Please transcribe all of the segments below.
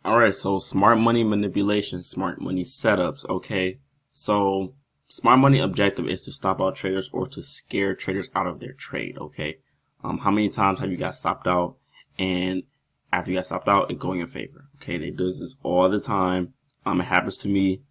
All right, so smart money manipulation, smart money setups. Okay, so smart money objective is to stop out traders or to scare traders out of their trade. Okay, how many times have you got stopped out, and after you got stopped out, it go in your favor? Okay, they do this all the time. It happens to me.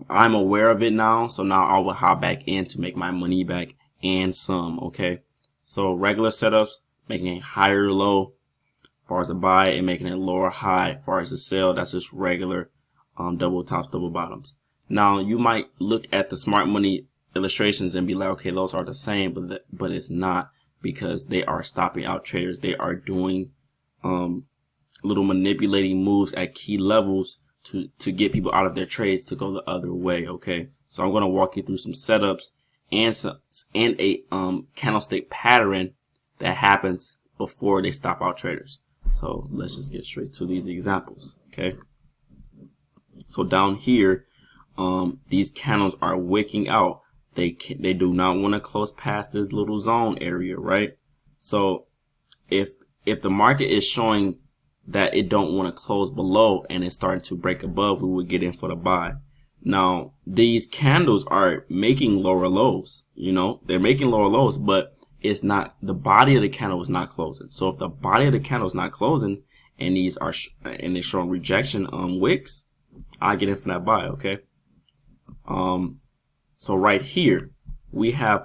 I'm aware of it now, so now I will hop back in to make my money back and some. Okay, so regular setups, making a higher low far as a buy and making it lower high far as a sell. That's just regular double tops, double bottoms. Now you might look at the smart money illustrations and be like, okay, those are the same, but it's not, because they are stopping out traders. They are doing little manipulating moves at key levels to get people out of their trades to go the other way. Okay, so I'm going to walk you through some setups and a candlestick pattern that happens before they stop out traders. So let's just get straight to these examples. Okay, so down here, these candles are wicking out. They do not want to close past this little zone area, right? So if the market is showing that it don't want to close below and it's starting to break above, we would get in for the buy. Now these candles are making lower lows. You know, they're making lower lows, but it's not, the body of the candle is not closing. So if the body of the candle is not closing and these are and they're showing rejection on wicks, I get in for that buy. Okay. So right here we have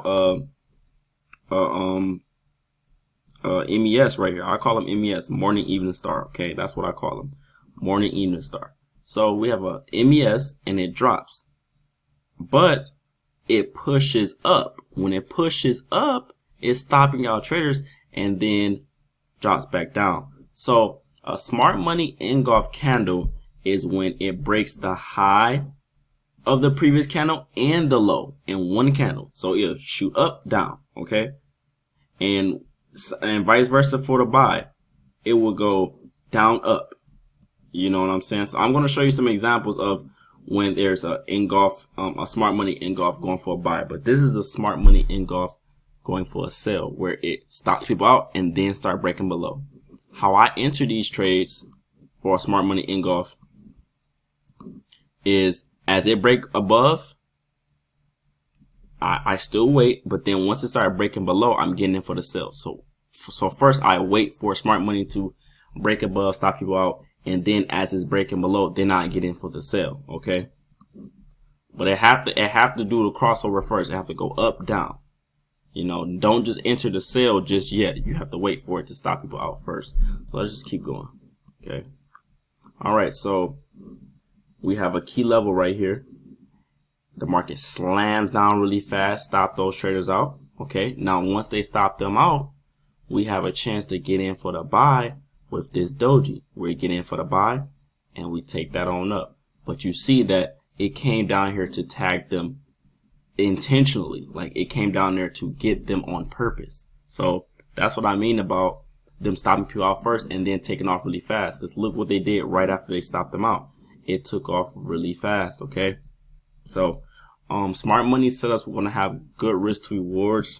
MES right here. I call them MES, morning, evening star. Okay, that's what I call them, morning, evening star. So we have a MES and it drops, but it pushes up. When it pushes up, it's stopping out traders and then drops back down. So a smart money engulf candle is when it breaks the high of the previous candle and the low in one candle. So it'll shoot up, down. Okay, and vice versa for the buy, it will go down, up. You know what I'm saying? So I'm going to show you some examples of when there's a engulf, a smart money engulf going for a buy. But this is a smart money engulf going for a sell, where it stops people out and then start breaking below. How I enter these trades for a smart money engulf is as it break above, I still wait, but then once it started breaking below, I'm getting in for the sell. So first I wait for smart money to break above, stop people out, and then as it's breaking below, then I get in for the sell. Okay, but it have to do the crossover first. It have to go up, down. You know, don't just enter the sell just yet. You have to wait for it to stop people out first. So let's just keep going. Okay. All right. So we have a key level right here. The market slams down really fast, stop those traders out. Okay. Now, once they stop them out, we have a chance to get in for the buy with this doji. We get in for the buy and we take that on up. But you see that it came down here to tag them intentionally. Like, it came down there to get them on purpose. So that's what I mean about them stopping people out first and then taking off really fast. Because look what they did right after they stopped them out. It took off really fast. Okay. So smart money setups, we're going to have good risk to rewards.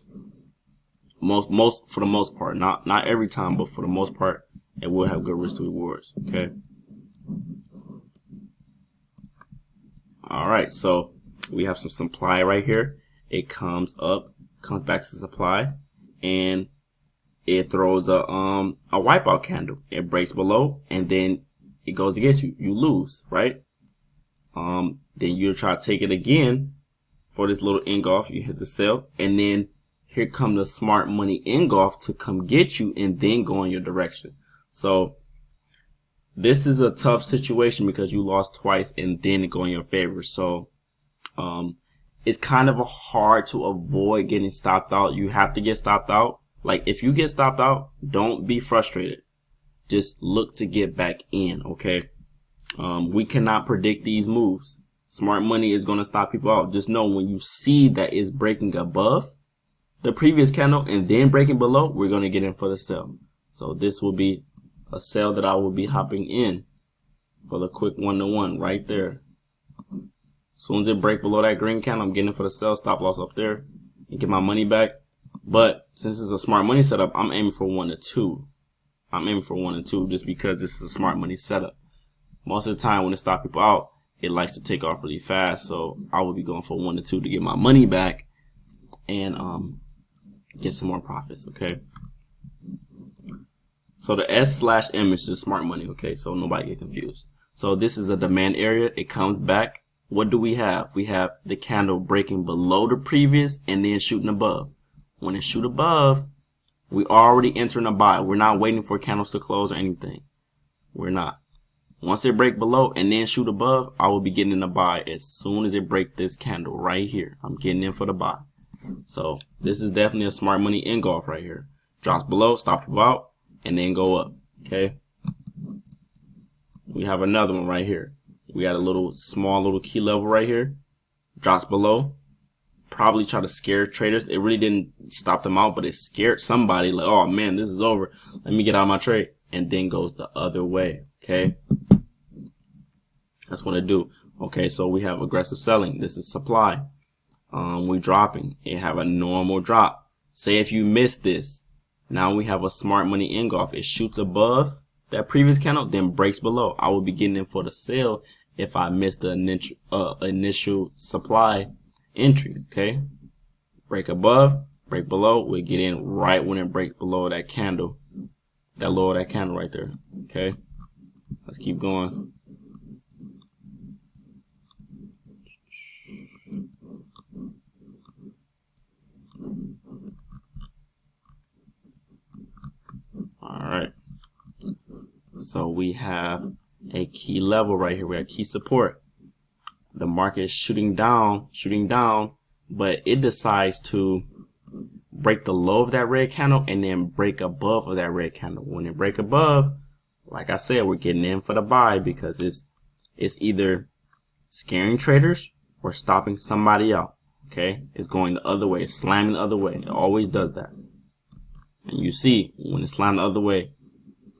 Most for the most part, not every time, but for the most part, it will have good risk to rewards. Okay. All right. So we have some supply right here. It comes up, comes back to supply, and it throws a wipeout candle. It breaks below, and then it goes against you. You lose, right? Then you try to take it again for this little engulf. You hit the sell, and then here come the smart money engulf to come get you and then go in your direction. So this is a tough situation because you lost twice and then it go in your favor. So it's kind of hard to avoid getting stopped out. You have to get stopped out. Like, if you get stopped out, don't be frustrated. Just look to get back in. Okay. We cannot predict these moves. Smart money is going to stop people out. Just know when you see that it's breaking above the previous candle and then breaking below, we're going to get in for the sell. So this will be a sell that I will be hopping in for the quick 1-to-1 right there. As soon as it break below that green candle, I'm getting for the sell, stop loss up there, and get my money back. But since it's a smart money setup, I'm aiming for 1-to-2. I'm aiming for 1 and 2 just because this is a smart money setup. most of the time when it stops people out, it likes to take off really fast. So I would be going for 1 to 2 to get my money back and get some more profits. Okay. So the S/M is just smart money. Okay. So nobody get confused. So this is a demand area. It comes back. What do we have? We have the candle breaking below the previous and then shooting above. When it shoot above, we already entering a buy. We're not waiting for candles to close or anything. We're not. Once it break below and then shoot above, I will be getting in a buy as soon as it break this candle right here. I'm getting in for the buy. So this is definitely a smart money engulf right here. Drops below, stop about, and then go up. Okay. We have another one right here. We got a small little key level right here. Drops below. Probably try to scare traders. It really didn't stop them out, but it scared somebody. Like, oh man, this is over. Let me get out of my trade. And then goes the other way. Okay. That's what it do. Okay, so we have aggressive selling. This is supply. We dropping. It have a normal drop. Say if you miss this, now we have a smart money engulf. It shoots above that previous candle, then breaks below. I will be getting in for the sale if I miss the initial supply entry. Okay, break above, break below. We get in right when it breaks below that candle, that low of that candle right there. Okay, let's keep going. All right, so we have a key level right here. We have key support. The market is shooting down, but it decides to break the low of that red candle and then break above of that red candle. When it break above, like I said, we're getting in for the buy because it's either scaring traders or stopping somebody out. Okay, it's going the other way, it's slamming the other way. It always does that. And you see, when it's slamming the other way,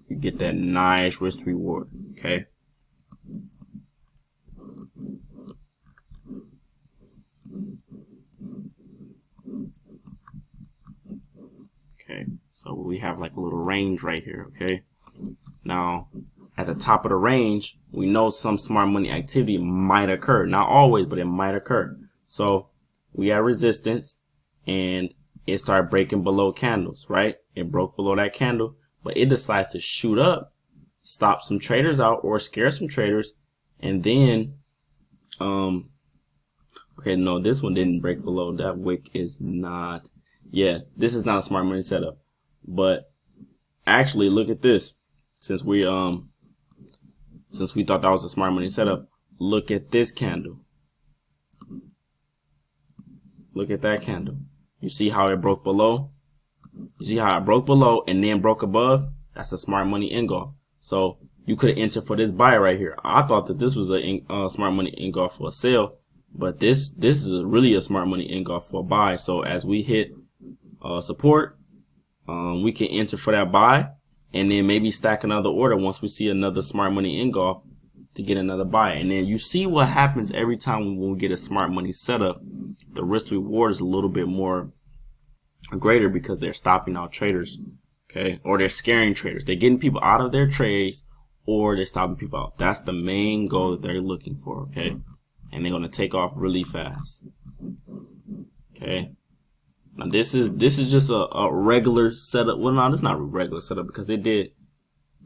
you get that nice risk reward. Okay. Okay, so we have like a little range right here. Okay, now at the top of the range, we know some smart money activity might occur. Not always, but it might occur. So we have resistance and it started breaking below candles, right? It broke below that candle, but it decides to shoot up, stop some traders out or scare some traders, and then okay, no, this one didn't break below. That wick is not, yeah, this is not a smart money setup. But actually, look at this. Since we thought that was a smart money setup, look at this candle. Look at that candle. You see how it broke below? You see how it broke below and then broke above? That's a smart money engulf. So you could enter for this buy right here. I thought that this was a smart money engulf for a sale, but this is really a smart money engulf for a buy. So as we hit support, we can enter for that buy and then maybe stack another order once we see another smart money engulf to get another buy. And then you see what happens every time when we get a smart money setup. The risk reward is a little bit more greater because they're stopping out traders, okay, or they're scaring traders. They're getting people out of their trades or they're stopping people out. That's the main goal that they're looking for, okay, and they're going to take off really fast. Okay, now this is just a regular setup. Well, no, it's not a regular setup because it did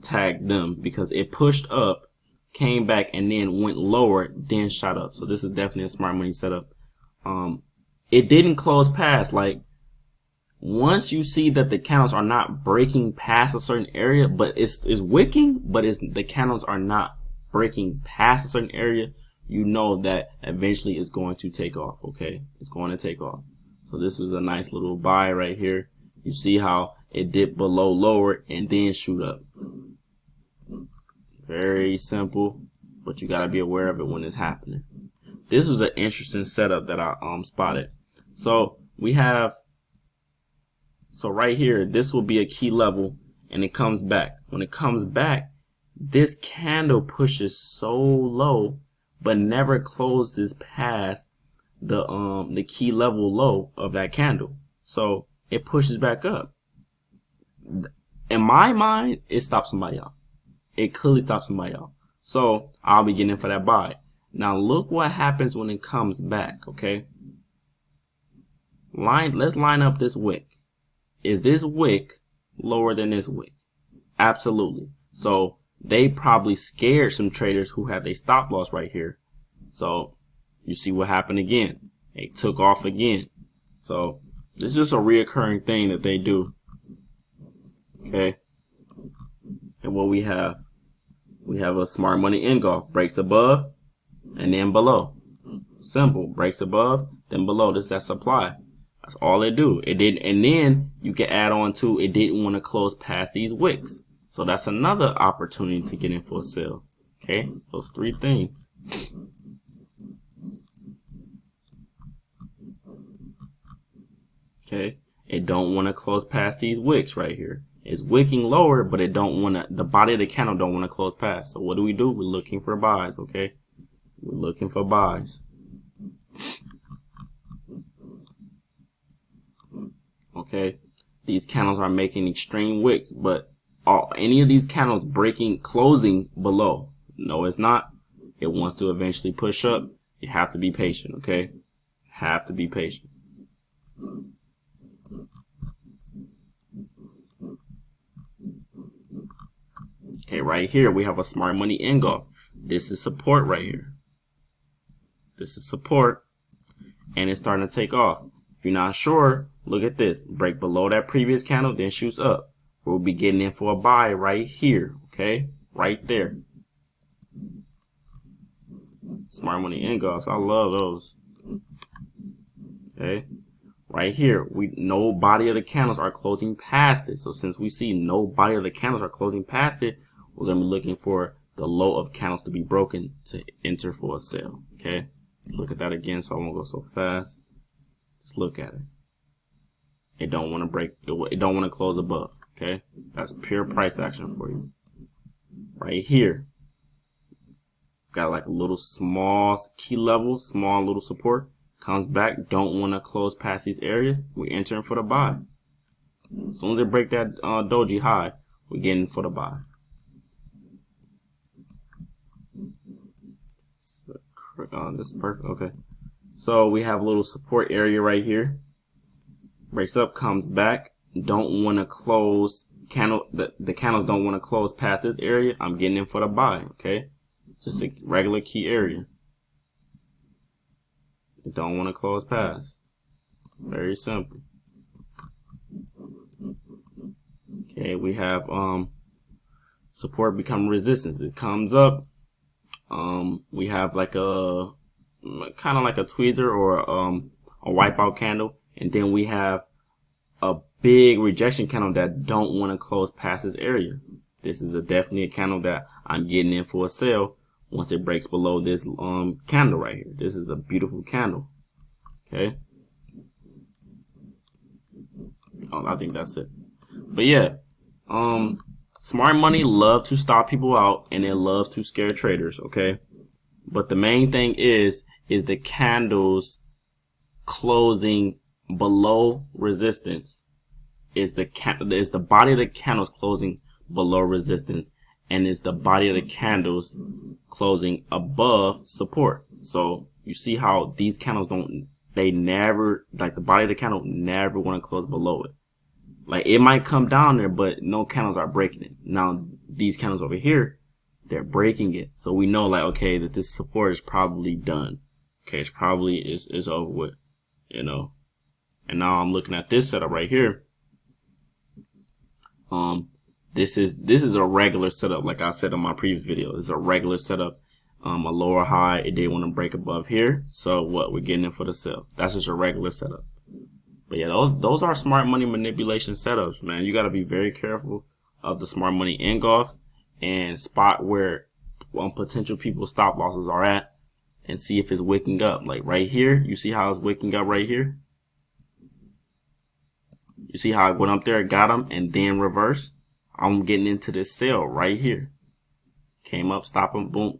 tag them because it pushed up, came back, and then went lower, then shot up. So this is definitely a smart money setup. It didn't close past, like, once you see that the candles are not breaking past a certain area, but it's wicking, but the candles are not breaking past a certain area, you know that eventually it's going to take off. Okay, it's going to take off. So this was a nice little buy right here. You see how it dipped below lower and then shoot up. Very simple, but you got to be aware of it when it's happening. This was an interesting setup that I spotted. So we have, so right here, this will be a key level and it comes back. When it comes back, this candle pushes so low but never closes past the key level low of that candle. So it pushes back up. In my mind, it stops somebody out. It clearly stops somebody out. So I'll be getting for that buy. Now look what happens when it comes back, okay? Let's line up this wick. Is this wick lower than this wick? Absolutely. So they probably scared some traders who had their stop loss right here. So you see what happened again. They took off again. So this is just a reoccurring thing that they do. Okay. And what we have a smart money engulf. Breaks above and then below. Simple. Breaks above, then below. This is that supply. That's all they do. It did, and then you can add on to it didn't want to close past these wicks. So that's another opportunity to get in for a sale. Okay, those three things. Okay, it don't want to close past these wicks right here. It's wicking lower, but it don't want to. The body of the candle don't want to close past. So what do? We're looking for buys. Okay, we're looking for buys. Okay, these candles are making extreme wicks, but are any of these candles closing below? No, it's not. It wants to eventually push up. You have to be patient, okay? Have to be patient. Okay, right here we have a smart money engulf. This is support right here. This is support, and it's starting to take off. If you're not sure, look at this. Break below that previous candle, then shoots up. We'll be getting in for a buy right here. Okay, right there. Smart money engulfs. I love those. Okay, right here. No body of the candles are closing past it. So since we see no body of the candles are closing past it, we're gonna be looking for the low of candles to be broken to enter for a sale. Okay, let's look at that again. So I won't go so fast. Let's look at it. It don't want to break. It don't want to close above. Okay, that's pure price action for you. Right here, got like a little small key level, small little support. Comes back. Don't want to close past these areas. We're entering for the buy. As soon as it break that doji high, we're getting for the buy. This is perfect. Okay. So we have a little support area right here. Breaks up, comes back. Don't want to close candle. The candles don't want to close past this area. I'm getting in for the buy. Okay, it's just a regular key area. It don't want to close past. Very simple. Okay, we have support become resistance. It comes up. We have like a kind of like a tweezer or a wipeout candle, and then we have a big rejection candle that don't want to close past this area. This is definitely a candle that I'm getting in for a sale once it breaks below this candle right here. This is a beautiful candle. Okay. Oh, I think that's it. But yeah, smart money love to stop people out, and it loves to scare traders. Okay. But the main thing is the candles closing below resistance. Is the body of the candles closing below resistance, and is the body of the candles closing above support. So you see how these candles never, like the body of the candle never want to close below it. Like it might come down there, but no candles are breaking it. Now these candles over here, they're breaking it. So we know like, okay, that this support is probably done. Okay, it's probably is over with, you know. And now I'm looking at this setup right here. This is a regular setup, like I said in my previous video. It's a regular setup. A lower high, it didn't want to break above here. So what, we're getting in for the sell. That's just a regular setup. But yeah, those are smart money manipulation setups, man. You got to be very careful of the smart money engulf and spot where potential people's stop losses are at, and see if it's wicking up. Like right here, you see how it's wicking up right here? You see how I went up there, got them, and then reverse? I'm getting into this sell right here. Came up, stop them, boom,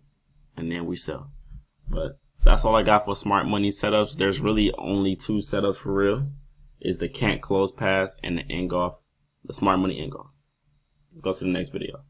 and then we sell. But that's all I got for smart money setups. There's really only two setups for real. Is the can't close pass and the engulf, the smart money engulf. Let's go to the next video.